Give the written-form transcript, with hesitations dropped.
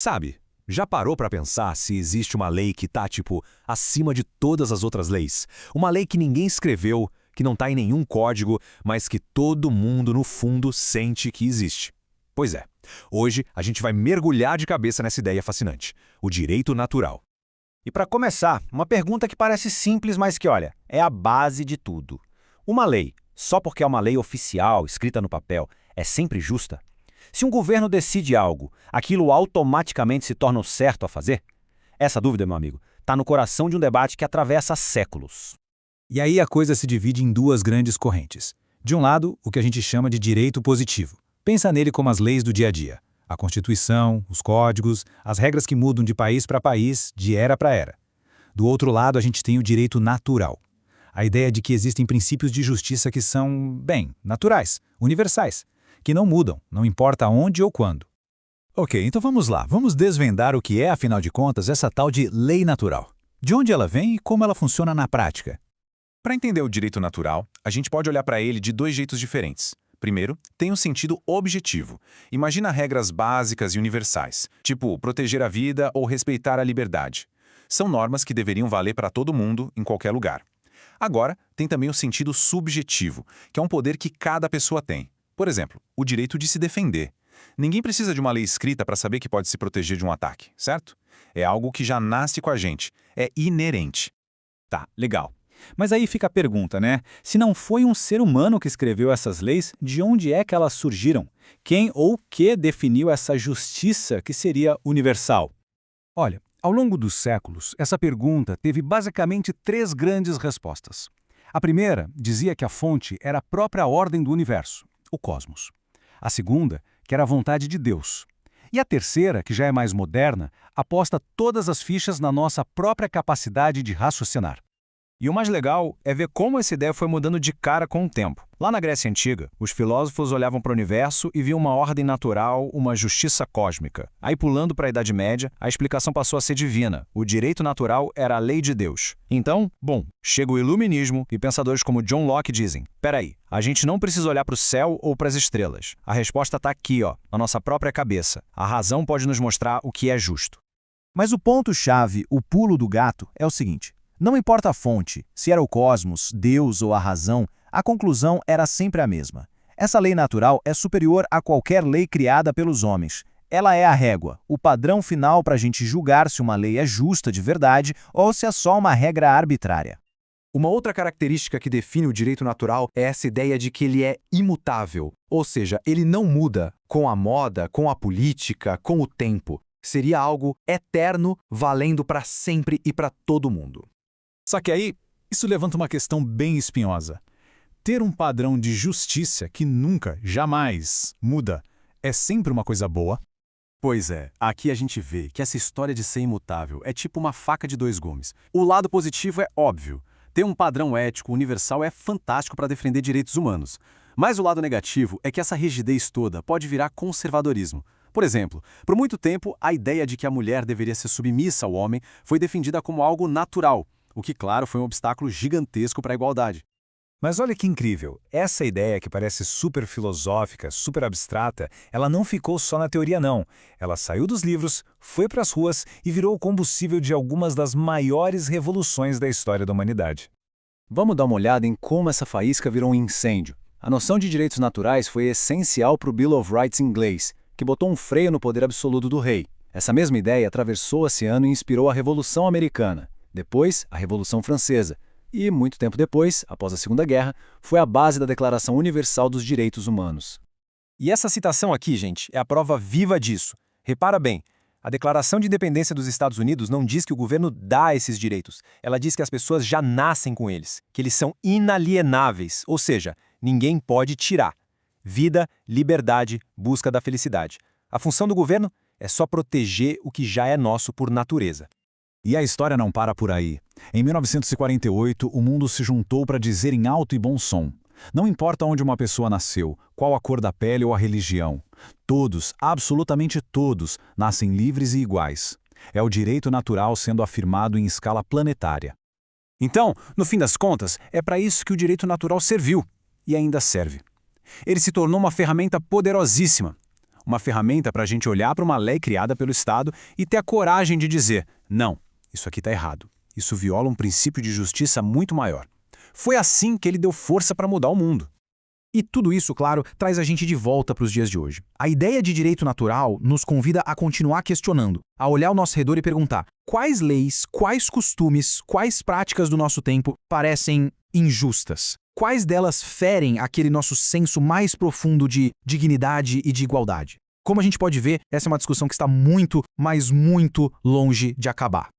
Sabe, já parou para pensar se existe uma lei que tá, tipo, acima de todas as outras leis? Uma lei que ninguém escreveu, que não tá em nenhum código, mas que todo mundo, no fundo, sente que existe. Pois é, hoje a gente vai mergulhar de cabeça nessa ideia fascinante: o direito natural. E para começar, uma pergunta que parece simples, mas que, olha, é a base de tudo. Uma lei, só porque é uma lei oficial, escrita no papel, é sempre justa? Se um governo decide algo, aquilo automaticamente se torna o certo a fazer? Essa dúvida, meu amigo, está no coração de um debate que atravessa séculos. E aí a coisa se divide em duas grandes correntes. De um lado, o que a gente chama de direito positivo. Pensa nele como as leis do dia a dia. A Constituição, os códigos, as regras que mudam de país para país, de era para era. Do outro lado, a gente tem o direito natural. A ideia de que existem princípios de justiça que são, bem, naturais, universais, que não mudam, não importa onde ou quando. Ok, então vamos lá. Vamos desvendar o que é, afinal de contas, essa tal de lei natural. De onde ela vem e como ela funciona na prática. Para entender o direito natural, a gente pode olhar para ele de dois jeitos diferentes. Primeiro, tem um sentido objetivo. Imagina regras básicas e universais, tipo proteger a vida ou respeitar a liberdade. São normas que deveriam valer para todo mundo, em qualquer lugar. Agora, tem também o sentido subjetivo, que é um poder que cada pessoa tem. Por exemplo, o direito de se defender. Ninguém precisa de uma lei escrita para saber que pode se proteger de um ataque, certo? É algo que já nasce com a gente, é inerente. Tá, legal. Mas aí fica a pergunta, né? Se não foi um ser humano que escreveu essas leis, de onde é que elas surgiram? Quem ou que definiu essa justiça que seria universal? Olha, ao longo dos séculos, essa pergunta teve basicamente três grandes respostas. A primeira dizia que a fonte era a própria ordem do universo, o cosmos. A segunda, que era a vontade de Deus. E a terceira, que já é mais moderna, aposta todas as fichas na nossa própria capacidade de raciocinar. E o mais legal é ver como essa ideia foi mudando de cara com o tempo. Lá na Grécia Antiga, os filósofos olhavam para o universo e viam uma ordem natural, uma justiça cósmica. Aí, pulando para a Idade Média, a explicação passou a ser divina. O direito natural era a lei de Deus. Então, chega o iluminismo e pensadores como John Locke dizem: peraí, a gente não precisa olhar para o céu ou para as estrelas. A resposta está aqui, na nossa própria cabeça. A razão pode nos mostrar o que é justo. Mas o ponto-chave, o pulo do gato, é o seguinte: não importa a fonte, se era o cosmos, Deus ou a razão, a conclusão era sempre a mesma. Essa lei natural é superior a qualquer lei criada pelos homens. Ela é a régua, o padrão final para a gente julgar se uma lei é justa de verdade ou se é só uma regra arbitrária. Uma outra característica que define o direito natural é essa ideia de que ele é imutável, ou seja, ele não muda com a moda, com a política, com o tempo. Seria algo eterno, valendo para sempre e para todo mundo. Só que aí, isso levanta uma questão bem espinhosa. Ter um padrão de justiça que nunca, jamais muda, é sempre uma coisa boa? Pois é, aqui a gente vê que essa história de ser imutável é tipo uma faca de dois gumes. O lado positivo é óbvio. Ter um padrão ético universal é fantástico para defender direitos humanos. Mas o lado negativo é que essa rigidez toda pode virar conservadorismo. Por exemplo, por muito tempo, a ideia de que a mulher deveria ser submissa ao homem foi defendida como algo natural, o que, claro, foi um obstáculo gigantesco para a igualdade. Mas olha que incrível, essa ideia que parece super filosófica, super abstrata, ela não ficou só na teoria não. Ela saiu dos livros, foi para as ruas e virou o combustível de algumas das maiores revoluções da história da humanidade. Vamos dar uma olhada em como essa faísca virou um incêndio. A noção de direitos naturais foi essencial para o Bill of Rights inglês, que botou um freio no poder absoluto do rei. Essa mesma ideia atravessou o oceano e inspirou a Revolução Americana. Depois, a Revolução Francesa. E, muito tempo depois, após a Segunda Guerra, foi a base da Declaração Universal dos Direitos Humanos. E essa citação aqui, gente, é a prova viva disso. Repara bem, a Declaração de Independência dos Estados Unidos não diz que o governo dá esses direitos. Ela diz que as pessoas já nascem com eles, que eles são inalienáveis, ou seja, ninguém pode tirar. Vida, liberdade, busca da felicidade. A função do governo é só proteger o que já é nosso por natureza. E a história não para por aí. Em 1948, o mundo se juntou para dizer em alto e bom som: não importa onde uma pessoa nasceu, qual a cor da pele ou a religião, todos, absolutamente todos, nascem livres e iguais. É o direito natural sendo afirmado em escala planetária. Então, no fim das contas, é para isso que o direito natural serviu, e ainda serve. Ele se tornou uma ferramenta poderosíssima. uma ferramenta para a gente olhar para uma lei criada pelo Estado e ter a coragem de dizer: não, isso aqui está errado. Isso viola um princípio de justiça muito maior. Foi assim que ele deu força para mudar o mundo. E tudo isso, claro, traz a gente de volta para os dias de hoje. A ideia de direito natural nos convida a continuar questionando, a olhar ao nosso redor e perguntar: quais leis, quais costumes, quais práticas do nosso tempo parecem injustas? Quais delas ferem aquele nosso senso mais profundo de dignidade e de igualdade? Como a gente pode ver, essa é uma discussão que está muito, mas muito longe de acabar.